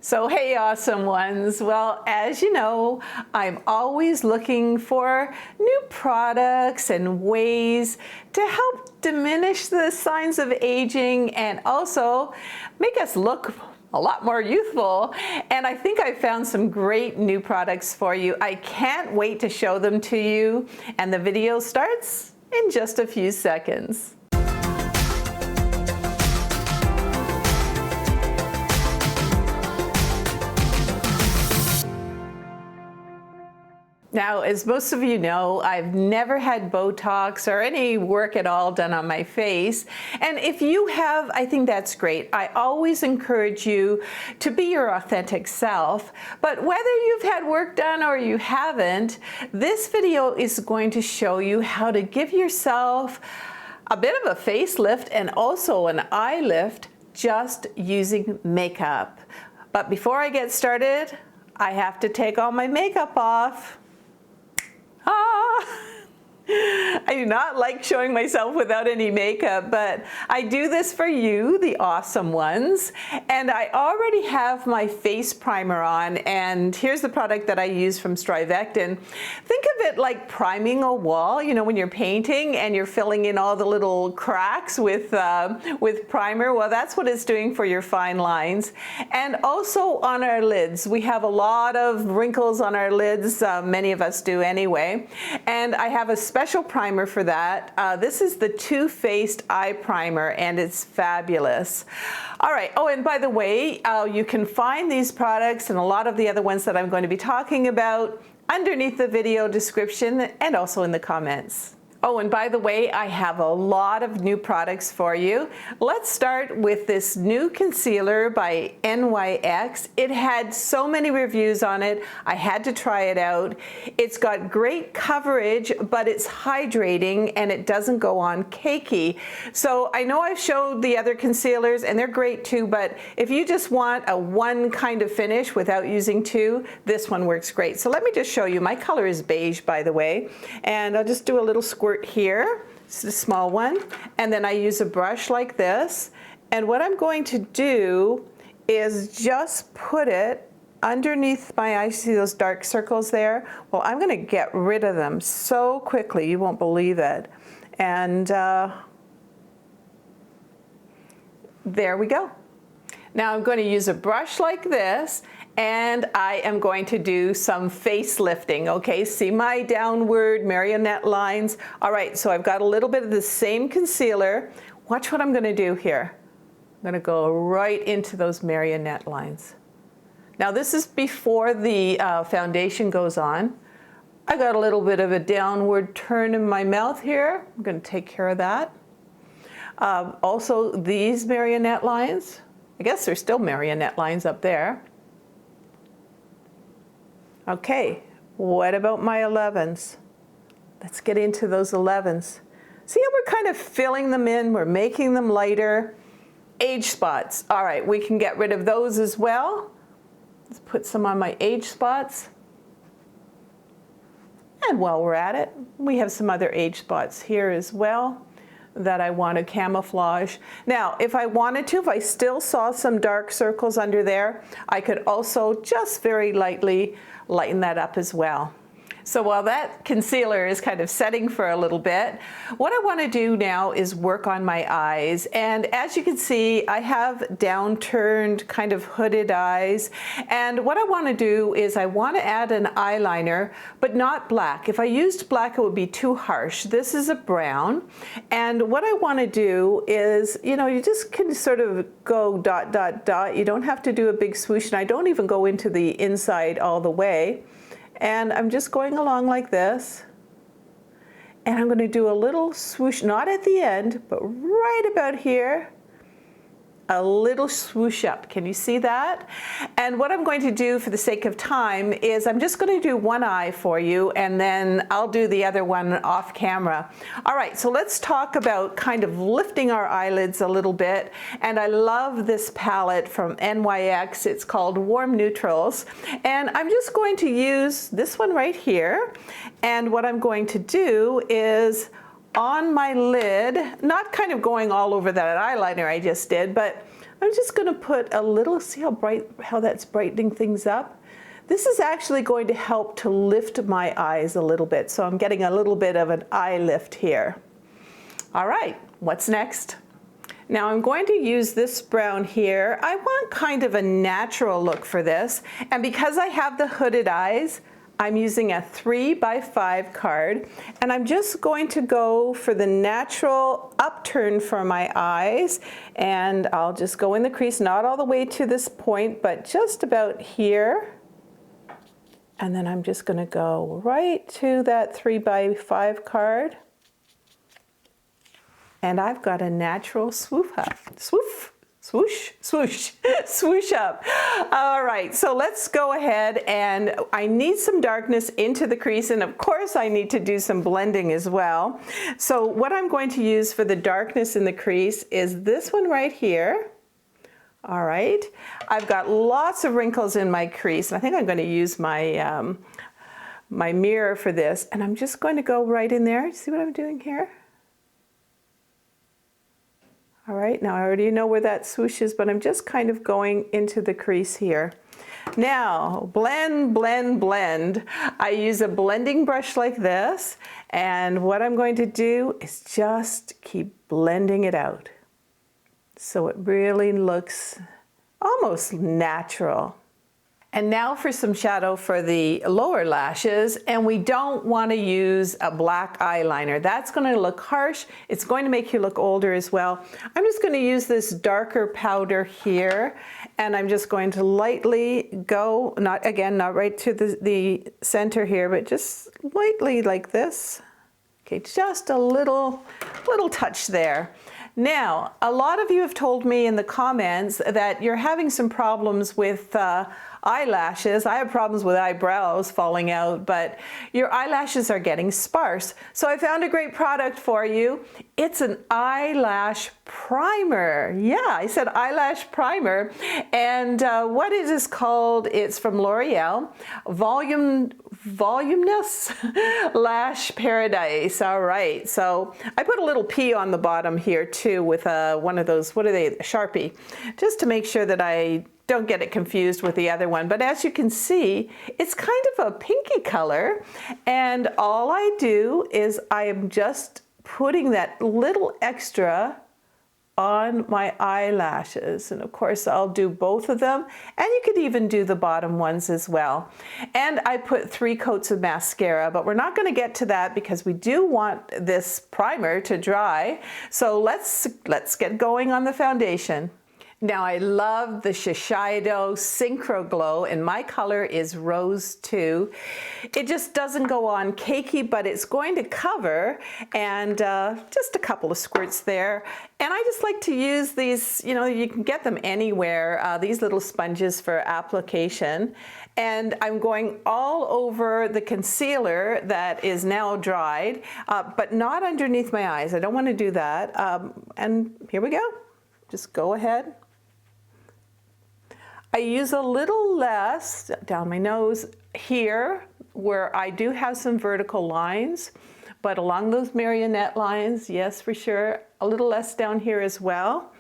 So hey, awesome ones. Well, as you know, I'm always looking for new products and ways to help diminish the signs of aging and also make us look a lot more youthful. And I think I found some great new products for you. I can't wait to show them to you. And the video starts in just a few seconds. Now, as most of you know, I've never had Botox or any work at all done on my face. And if you have, I think that's great. I always encourage you to be your authentic self. But whether you've had work done or you haven't, this video is going to show you how to give yourself a bit of a facelift and also an eye lift just using makeup. But before I get started, I have to take all my makeup off. I do not like showing myself without any makeup, but I do this for you, the awesome ones. And I already have my face primer on, and here's the product that I use from Strivectin. Think of it like priming a wall, you know, when you're painting and you're filling in all the little cracks with primer. Well, that's what it's doing for your fine lines. And also on our lids. We have a lot of wrinkles on our lids, many of us do anyway. And I have a special primer for that. This is the Too Faced Eye Primer, and it's fabulous. All right, oh, and by the way, you can find these products and a lot of the other ones that I'm going to be talking about underneath the video description and also in the comments. Oh, and by the way, I have a lot of new products for you. Let's start with this new concealer by NYX. It had so many reviews on it, I had to try it out. It's got great coverage, but it's hydrating and it doesn't go on cakey. So I know I've showed the other concealers and they're great too, but if you just want a one kind of finish without using two, this one works great. So let me just show you. My color is beige, by the way, and I'll just do a little squirt here. It's a small one, and then I use a brush like this, and what I'm going to do is just put it underneath my eyes. See those dark circles there? Well, I'm going to get rid of them so quickly you won't believe it. And there we go. Now I'm going to use a brush like this, and I am going to do some face lifting, okay? See my downward marionette lines? All right, so I've got a little bit of the same concealer. Watch what I'm gonna do here. I'm gonna go right into those marionette lines. Now this is before the foundation goes on. I got a little bit of a downward turn in my mouth here. I'm gonna take care of that. Also these marionette lines, I guess there's still marionette lines up there. Okay, what about my 11s? Let's get into those 11s. See how we're kind of filling them in, we're making them lighter. Age spots, all right, we can get rid of those as well. Let's put some on my age spots. And while we're at it, we have some other age spots here as well that I want to camouflage. Now, if I wanted to, if I still saw some dark circles under there, I could also just very lightly lighten that up as well. So while that concealer is kind of setting for a little bit, what I want to do now is work on my eyes. And as you can see, I have downturned, kind of hooded eyes. And what I want to do is I want to add an eyeliner, but not black. If I used black, it would be too harsh. This is a brown. And what I want to do is, you know, you just can sort of go dot, dot, dot. You don't have to do a big swoosh. And I don't even go into the inside all the way. And I'm just going along like this, and I'm going to do a little swoosh, not at the end, but right about here. A little swoosh up. Can you see that? And what I'm going to do for the sake of time is I'm just going to do one eye for you, and then I'll do the other one off camera. All right, so let's talk about kind of lifting our eyelids a little bit. And I love this palette from NYX. It's called Warm Neutrals. And I'm just going to use this one right here. And what I'm going to do is on my lid, not kind of going all over that eyeliner I just did, but I'm just going to put a little, see how that's brightening things up? This is actually going to help to lift my eyes a little bit. So I'm getting a little bit of an eye lift here. All right, what's next? Now I'm going to use this brown here. I want kind of a natural look for this. And because I have the hooded eyes, I'm using a 3x5 card, and I'm just going to go for the natural upturn for my eyes, and I'll just go in the crease, not all the way to this point, but just about here. And then I'm just gonna go right to that 3x5 card. And I've got a natural swoosh up. Swoosh, swoosh, swoosh up. All right, so let's go ahead, and I need some darkness into the crease, and of course I need to do some blending as well. So what I'm going to use for the darkness in the crease is this one right here. All right, I've got lots of wrinkles in my crease, and I think I'm going to use my, my mirror for this, and I'm just going to go right in there. See what I'm doing here? All right, now I already know where that swoosh is, but I'm just kind of going into the crease here. Now, blend, blend, blend. I use a blending brush like this, and what I'm going to do is just keep blending it out so it really looks almost natural. And now for some shadow for the lower lashes, and we don't want to use a black eyeliner. That's going to look harsh. It's going to make you look older as well. I'm just going to use this darker powder here, and I'm just going to lightly go, not right to the center here, but just lightly like this. Okay, just a little touch there. Now, a lot of you have told me in the comments that you're having some problems with eyelashes. I have problems with eyebrows falling out, but your eyelashes are getting sparse. So I found a great product for you. It's an eyelash primer. Yeah, I said eyelash primer. And what it is called, it's from L'Oreal, Voluminous Lash Paradise. All right, so I put a little P on the bottom here too with one of those, what are they, Sharpie, just to make sure that I don't get it confused with the other one. But as you can see, it's kind of a pinky color, and all I do is I am just putting that little extra on my eyelashes, and of course I'll do both of them, and you could even do the bottom ones as well. And I put 3 coats of mascara, but we're not going to get to that because we do want this primer to dry. So let's get going on the foundation. Now I love the Shiseido Synchro Glow, and my color is Rose 2. It just doesn't go on cakey, but it's going to cover, and just a couple of squirts there. And I just like to use these, you know, you can get them anywhere, these little sponges for application. And I'm going all over the concealer that is now dried, but not underneath my eyes. I don't want to do that. And here we go. Just go ahead. I use a little less down my nose here where I do have some vertical lines, but along those marionette lines, yes, for sure, a little less down here as well.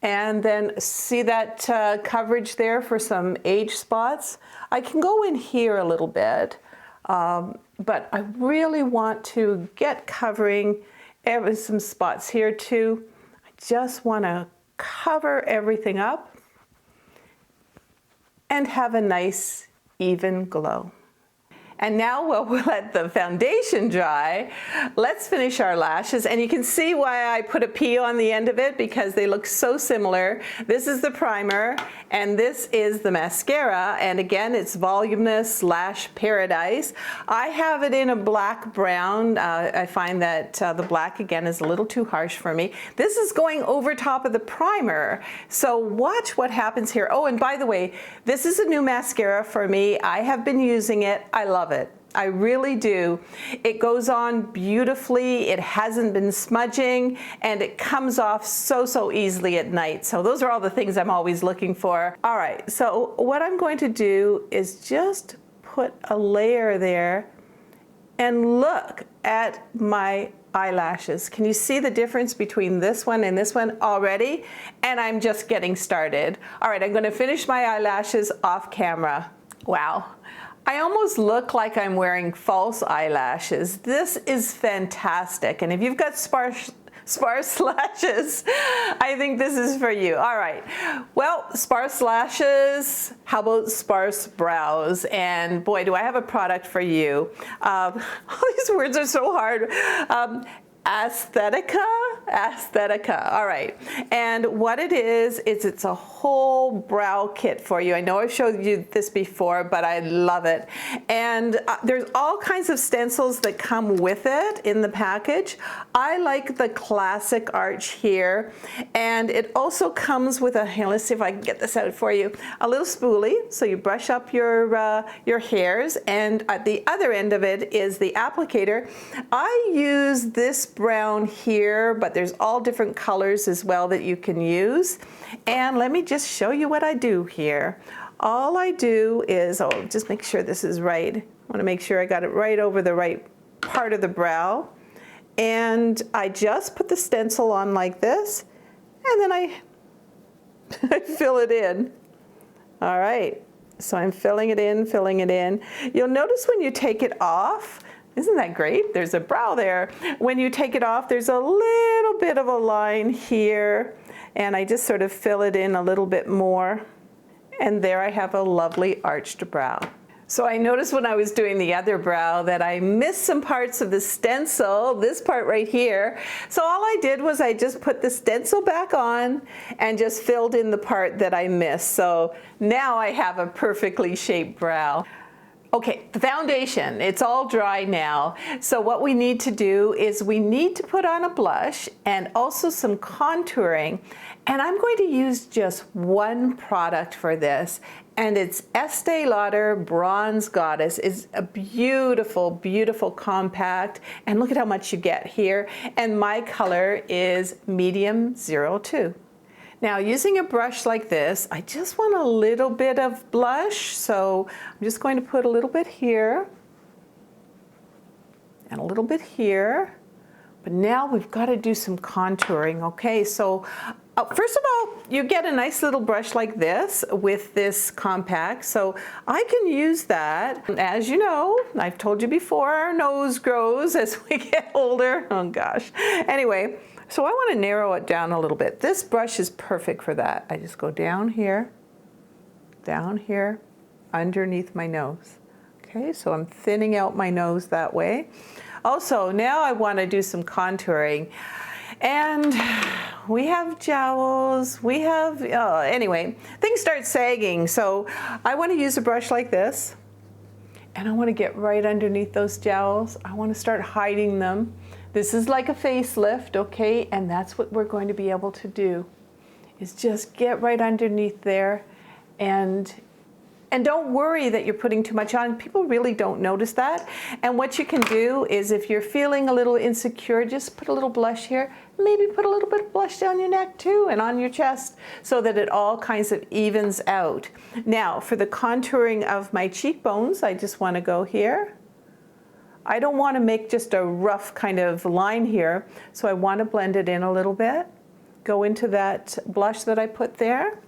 And then see that coverage there for some age spots? I can go in here a little bit, but I really want to get covering some spots here too. I just want to cover everything up and have a nice even glow. And now while we'll let the foundation dry, let's finish our lashes. And you can see why I put a P on the end of it, because they look so similar. This is the primer, and this is the mascara. And again, it's Voluminous Lash Paradise. I have it in a black brown. I find that the black, again, is a little too harsh for me. This is going over top of the primer. So watch what happens here. Oh, and by the way, this is a new mascara for me. I have been using it. I love it. I really do. It goes on beautifully. It hasn't been smudging, and it comes off so easily at night. So those are all the things I'm always looking for. All right, so what I'm going to do is just put a layer there and look at my eyelashes. Can you see the difference between this one and this one already? And I'm just getting started. All right, I'm going to finish my eyelashes off camera. Wow. I almost look like I'm wearing false eyelashes. This is fantastic. And if you've got sparse lashes, I think this is for you. All right. Well, sparse lashes, how about sparse brows? And boy, do I have a product for you. All these words are so hard. Aesthetica. All right. And what it is it's a whole brow kit for you. I know I've showed you this before, but I love it. And there's all kinds of stencils that come with it in the package. I like the classic arch here. And it also comes with a, let's see if I can get this out for you, a little spoolie. So you brush up your hairs, and at the other end of it is the applicator. I use this brown here, but there's all different colors as well that you can use. And let me just show you what I do here. All I do is, just make sure this is right. I want to make sure I got it right over the right part of the brow. And I just put the stencil on like this, and then I fill it in. All right, so I'm filling it in, filling it in. You'll notice when you take it off, isn't that great? There's a brow there. When you take it off, there's a little bit of a line here, and I just sort of fill it in a little bit more. And there I have a lovely arched brow. So I noticed when I was doing the other brow that I missed some parts of the stencil, this part right here. So all I did was I just put the stencil back on and just filled in the part that I missed. So now I have a perfectly shaped brow. Okay, the foundation, it's all dry now. So what we need to do is we need to put on a blush and also some contouring. And I'm going to use just one product for this. And it's Estee Lauder Bronze Goddess. It's a beautiful, beautiful compact. And look at how much you get here. And my color is medium 02. Now, using a brush like this, I just want a little bit of blush, so I'm just going to put a little bit here and a little bit here. But now we've got to do some contouring, okay? So first of all, you get a nice little brush like this with this compact, so I can use that. As you know, I've told you before, our nose grows as we get older. Oh gosh. Anyway. So I want to narrow it down a little bit. This brush is perfect for that. I just go down here, underneath my nose. Okay, so I'm thinning out my nose that way. Also, now I want to do some contouring. And we have jowls, we have, anyway, things start sagging. So I want to use a brush like this. And I want to get right underneath those jowls. I want to start hiding them. This is like a facelift, okay? And that's what we're going to be able to do, is just get right underneath there. And don't worry that you're putting too much on. People really don't notice that. And what you can do is, if you're feeling a little insecure, just put a little blush here. Maybe put a little bit of blush down your neck too, and on your chest, so that it all kinds of evens out. Now, for the contouring of my cheekbones, I just want to go here. I don't want to make just a rough kind of line here, so I want to blend it in a little bit. Go into that blush that I put there.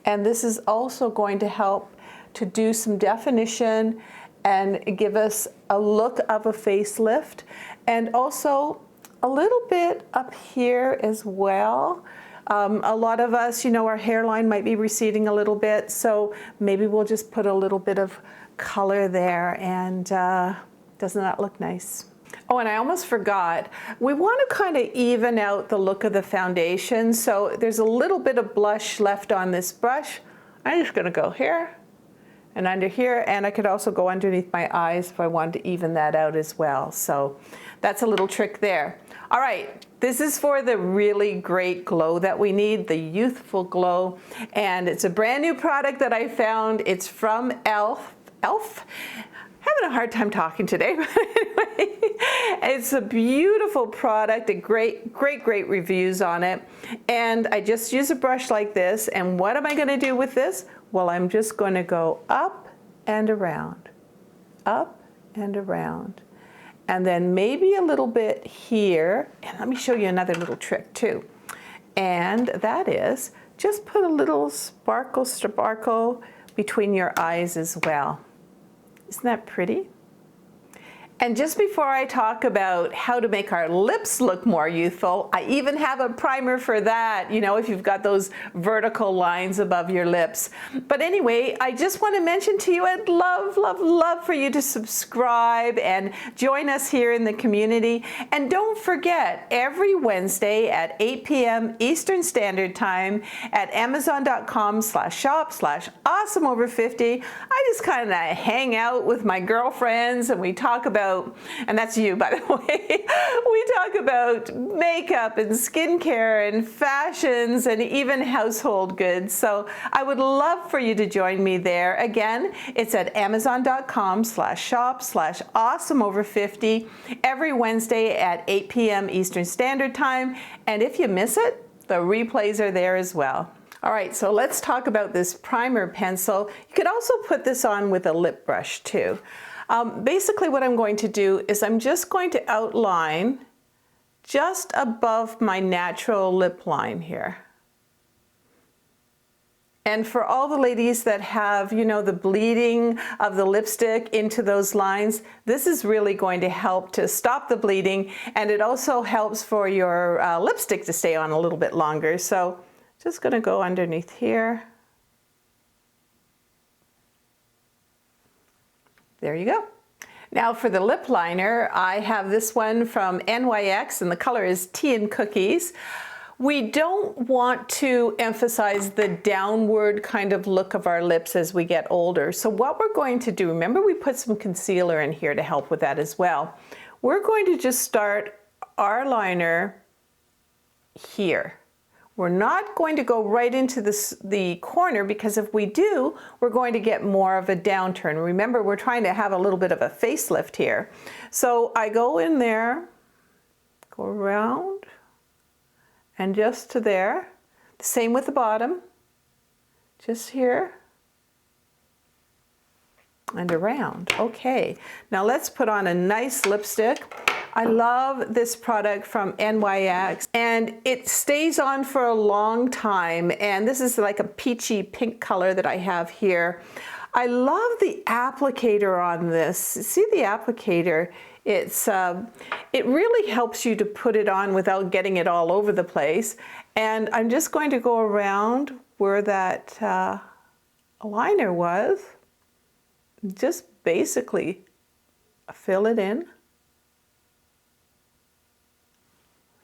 And this is also going to help to do some definition and give us a look of a facelift, and also a little bit up here as well. A lot of us, you know, our hairline might be receding a little bit, so maybe we'll just put a little bit of color there, and doesn't that look nice? Oh, and I almost forgot, we want to kind of even out the look of the foundation, so there's a little bit of blush left on this brush. I'm just going to go here and under here, and I could also go underneath my eyes if I wanted to even that out as well. So that's a little trick there. All right, this is for the really great glow that we need, the youthful glow, and it's a brand new product that I found. It's from Elf. Having a hard time talking today, but anyway, it's a beautiful product, great reviews on it. And I just use a brush like this, and what am I going to do with this? Well, I'm just going to go up and around, up and around. and then maybe a little bit here. And let me show you another little trick too. And that is just put a little sparkle between your eyes as well. Isn't that pretty? And just before I talk about how to make our lips look more youthful, I even have a primer for that, you know, if you've got those vertical lines above your lips. But anyway, I just want to mention to you, I'd love for you to subscribe and join us here in the community. And don't forget, every Wednesday at 8 p.m. Eastern Standard Time at amazon.com/shop/awesomeover50, I just kind of hang out with my girlfriends and we talk about, and that's you, by the way, we talk about makeup and skincare and fashions and even household goods. So I would love for you to join me there. Again, it's at amazon.com/shop/awesomeover50 every Wednesday at 8 p.m. Eastern Standard Time. And if you miss it, the replays are there as well. All right, so let's talk about this primer pencil. You could also put this on with a lip brush too. Basically what I'm going to do is I'm just going to outline just above my natural lip line here. And for all the ladies that have, you know, the bleeding of the lipstick into those lines, this is really going to help to stop the bleeding, and it also helps for your lipstick to stay on a little bit longer. So just going to go underneath here. There you go. Now for the lip liner, I have this one from NYX and the color is Tea and Cookies. We don't want to emphasize the downward kind of look of our lips as we get older. So what we're going to do, remember we put some concealer in here to help with that as well. We're going to just start our liner here. We're not going to go right into the corner, because if we do, we're going to get more of a downturn. Remember, we're trying to have a little bit of a facelift here. So I go in there, go around, and just to there. The same with the bottom, just here and around. Okay, now let's put on a nice lipstick. I love this product from NYX, and it stays on for a long time, and this is like a peachy pink color that I have here. I love the applicator on this. See the applicator? It's it really helps you to put it on without getting it all over the place. And I'm just going to go around where that liner was, just basically fill it in.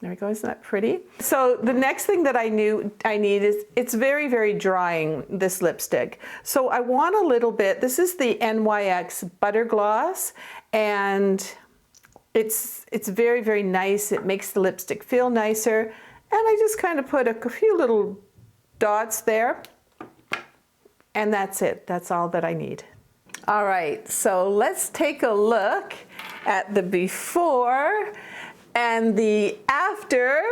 There we go, isn't that pretty? So the next thing that I need is, it's very, very drying, this lipstick. So I want a little bit, this is the NYX Butter Gloss, and it's very, very nice. It makes the lipstick feel nicer. And I just kind of put a few little dots there, and that's it. That's all that I need. All right, so let's take a look at the before and the after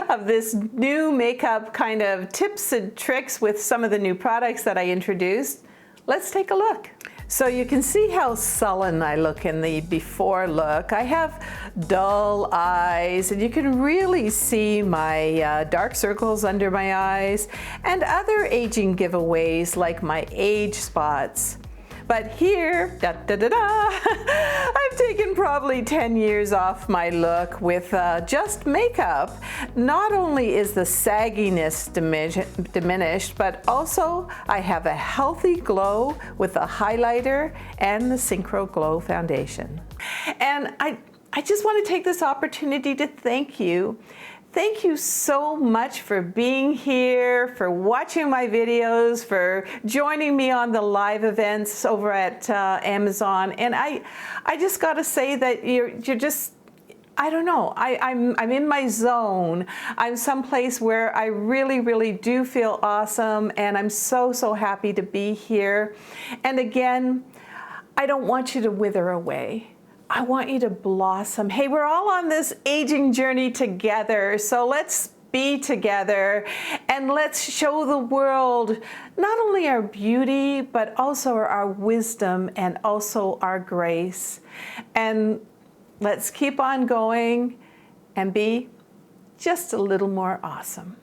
of this new makeup kind of tips and tricks with some of the new products that I introduced. Let's take a look. So you can see how sullen I look in the before look. I have dull eyes, and you can really see my dark circles under my eyes and other aging giveaways like my age spots. But here, I've taken probably 10 years off my look with just makeup. Not only is the sagginess diminished, but also I have a healthy glow with the highlighter and the Synchro Glow foundation. And I just want to take this opportunity to thank you. Thank you so much for being here, for watching my videos, for joining me on the live events over at Amazon. And I just got to say that you're just, I don't know, I'm in my zone. I'm someplace where I really, really do feel awesome, and I'm so, so happy to be here. And again, I don't want you to wither away. I want you to blossom. Hey, we're all on this aging journey together, so let's be together and let's show the world not only our beauty, but also our wisdom and also our grace. And let's keep on going and be just a little more awesome.